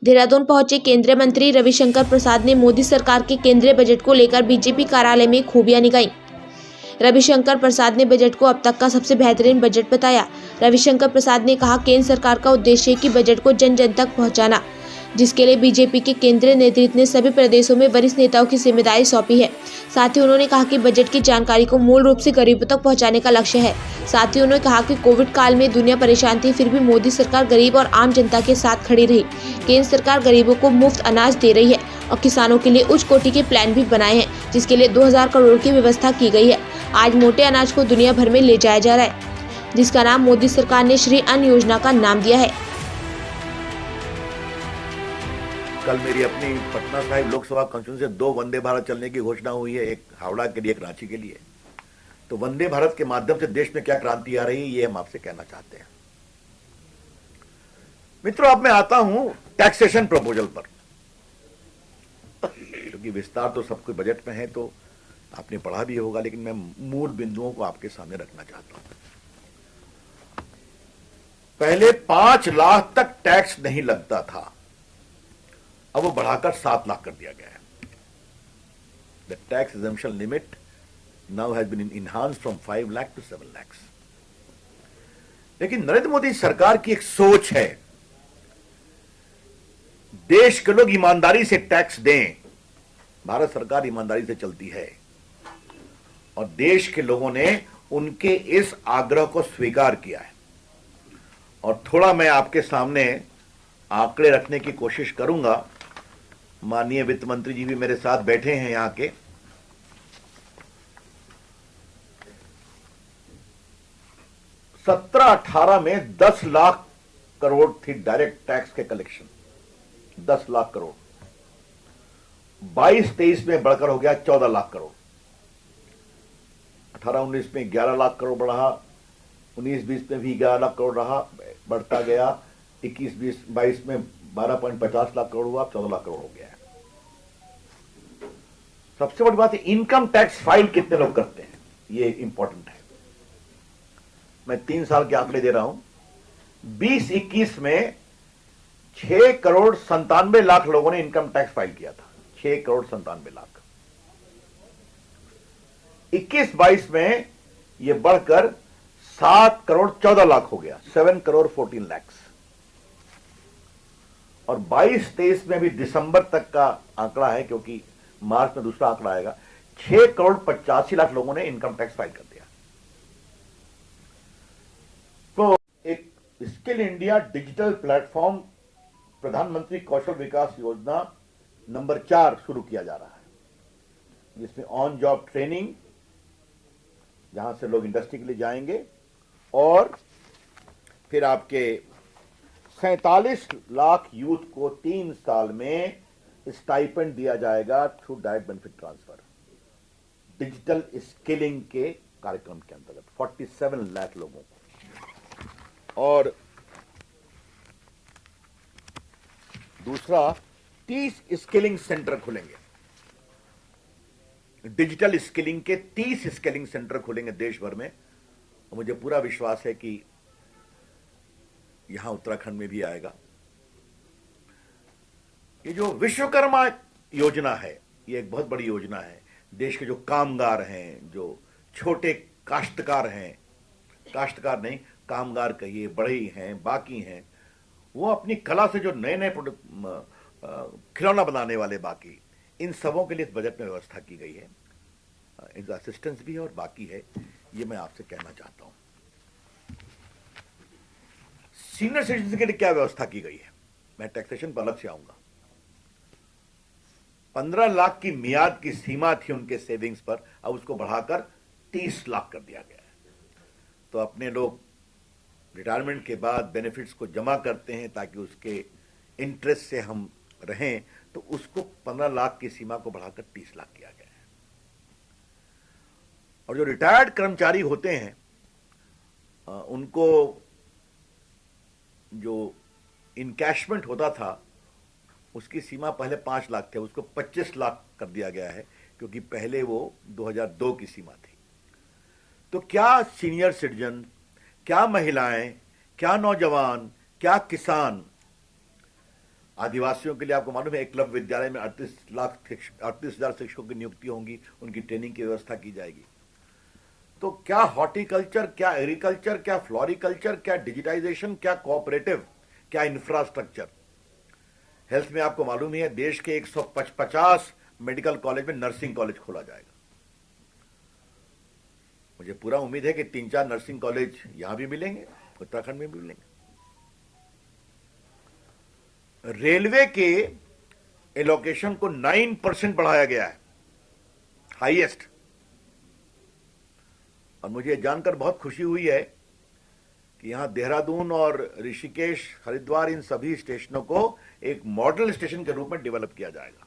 देहरादून पहुंचे केंद्रीय मंत्री रविशंकर प्रसाद ने मोदी सरकार के केंद्रीय बजट को लेकर बीजेपी कार्यालय में खूबियां निगाई। रविशंकर प्रसाद ने बजट को अब तक का सबसे बेहतरीन बजट बताया। रविशंकर प्रसाद ने कहा, केंद्र सरकार का उद्देश्य है कि बजट को जन जन तक पहुंचाना, जिसके लिए बीजेपी के केंद्रीय नेतृत्व ने सभी प्रदेशों में वरिष्ठ नेताओं की जिम्मेदारी सौंपी है। साथ ही उन्होंने कहा कि बजट की जानकारी को मूल रूप से गरीबों तक पहुंचाने का लक्ष्य है। साथ ही उन्होंने कहा कि कोविड काल में दुनिया परेशान थी, फिर भी मोदी सरकार गरीब और आम जनता के साथ खड़ी रही। केंद्र सरकार गरीबों को मुफ्त अनाज दे रही है और किसानों के लिए उच्च कोटि के प्लान भी बनाए हैं, जिसके लिए 2000 करोड़ की व्यवस्था की गई है। आज मोटे अनाज को दुनिया भर में ले जाया जा रहा है, जिसका नाम मोदी सरकार ने श्री अन्न योजना का नाम दिया है। कल मेरी अपनी पटना साहिब लोकसभा कॉन्स्टिट्यूंसी से 2 वंदे भारत चलने की घोषणा हुई है, एक हावड़ा के लिए, एक रांची के लिए। तो वंदे भारत के माध्यम से देश में क्या क्रांति आ रही है, ये हम आपसे कहना चाहते हैं। मित्रों, अब मैं आता हूं टैक्सेशन प्रपोजल पर, क्योंकि विस्तार तो सबको बजट में है तो आपने पढ़ा भी होगा, लेकिन मैं मूल बिंदुओं को आपके सामने रखना चाहता हूं। पहले 5 लाख तक टैक्स नहीं लगता था, अब वो बढ़ाकर 7 लाख कर दिया गया है। The tax exemption limit now has been enhanced from 5 lakh to 7 lakh. लेकिन नरेंद्र मोदी सरकार की एक सोच है, देश के लोग ईमानदारी से टैक्स दें। भारत सरकार ईमानदारी से चलती है और देश के लोगों ने उनके इस आग्रह को स्वीकार किया है। और थोड़ा मैं आपके सामने आंकड़े रखने की कोशिश करूंगा। माननीय वित्त मंत्री जी भी मेरे साथ बैठे हैं यहां के। सत्रह 18 में 10 लाख करोड़ थी डायरेक्ट टैक्स के कलेक्शन, 10 लाख करोड़। 22-23 में बढ़कर हो गया 14 लाख करोड़। 18-19 में 11 लाख करोड़ बढ़ा, 19-20 में भी 11 लाख करोड़ रहा, बढ़ता गया। 21-22 में 12.50 लाख करोड़ हुआ, 14 लाख करोड़ हो गया है। सबसे बड़ी बात है, इनकम टैक्स फाइल कितने लोग करते हैं, ये इंपॉर्टेंट है। मैं 3 साल के आंकड़े दे रहा हूं। 20-21 में 6 करोड़ 97 लाख लोगों ने इनकम टैक्स फाइल किया था, 6 करोड़ 97 लाख। 21-22 में यह बढ़कर 7 करोड़ 14 लाख हो गया, 7 करोड़ 14 लाख। और 22-23 में भी दिसंबर तक का आंकड़ा है, क्योंकि मार्च में दूसरा आंकड़ा आएगा, 6 करोड़ 85 लाख लोगों ने इनकम टैक्स फाइल कर दिया। तो एक स्किल इंडिया डिजिटल प्लेटफॉर्म प्रधानमंत्री कौशल विकास योजना नंबर 4 शुरू किया जा रहा है, जिसमें ऑन जॉब ट्रेनिंग, जहां से लोग इंडस्ट्री के लिए जाएंगे, और फिर आपके 47 लाख यूथ को 3 साल में स्टाइपेंड दिया जाएगा through direct benefit transfer, digital skilling के कार्यक्रम के अंतर्गत 47 लाख लोगों को। और दूसरा, 30 स्किलिंग सेंटर खुलेंगे, डिजिटल स्किलिंग के 30 स्किलिंग सेंटर खुलेंगे देश भर में। और मुझे पूरा विश्वास है कि यहां उत्तराखंड में भी आएगा। ये जो विश्वकर्मा योजना है, ये एक बहुत बड़ी योजना है। देश के जो कामगार हैं, जो छोटे काश्तकार हैं, काश्तकार नहीं, कामगार कहिए, बढ़ई हैं, बाकी हैं, वो अपनी कला से जो नए नए खिलौना बनाने वाले, बाकी इन सबों के लिए इस बजट में व्यवस्था की गई है। इनका असिस्टेंस भी है और बाकी है, ये मैं आपसे कहना चाहता हूं। सीनियर सिटीजन के लिए क्या व्यवस्था की गई है, मैं टैक्सेशन पर अलग से आऊंगा। 15 लाख की मियाद की सीमा थी उनके सेविंग्स पर, अब उसको बढ़ाकर 30 लाख कर दिया गया है। तो अपने लोग रिटायरमेंट के बाद बेनिफिट्स को जमा करते हैं ताकि उसके इंटरेस्ट से हम रहें, तो उसको 15 लाख की सीमा को बढ़ाकर 30 लाख किया गया है। और जो रिटायर्ड कर्मचारी होते हैं, उनको जो इनकैशमेंट होता था, उसकी सीमा पहले 5 लाख थे, उसको 25 लाख कर दिया गया है, क्योंकि पहले वो 2002 की सीमा थी। तो क्या सीनियर सिटीजन, क्या महिलाएं, क्या नौजवान, क्या किसान आदिवासियों के लिए आपको मालूम है एकलव्य विद्यालय में 38,000 शिक्षकों की नियुक्ति होंगी, उनकी ट्रेनिंग की व्यवस्था की जाएगी। तो क्या हॉर्टिकल्चर, क्या एग्रीकल्चर, क्या फ्लोरिकल्चर, क्या डिजिटाइजेशन, क्या कोऑपरेटिव, क्या इंफ्रास्ट्रक्चर। हेल्थ में आपको मालूम ही है देश के 150 मेडिकल कॉलेज में नर्सिंग कॉलेज खोला जाएगा। मुझे पूरा उम्मीद है कि 3-4 नर्सिंग कॉलेज यहां भी मिलेंगे, उत्तराखंड में भी मिलेंगे। रेलवे के एलोकेशन को 9% बढ़ाया गया है, हाईएस्ट। और मुझे जानकर बहुत खुशी हुई है कि यहां देहरादून और ऋषिकेश, हरिद्वार, इन सभी स्टेशनों को एक मॉडल स्टेशन के रूप में डेवलप किया जाएगा।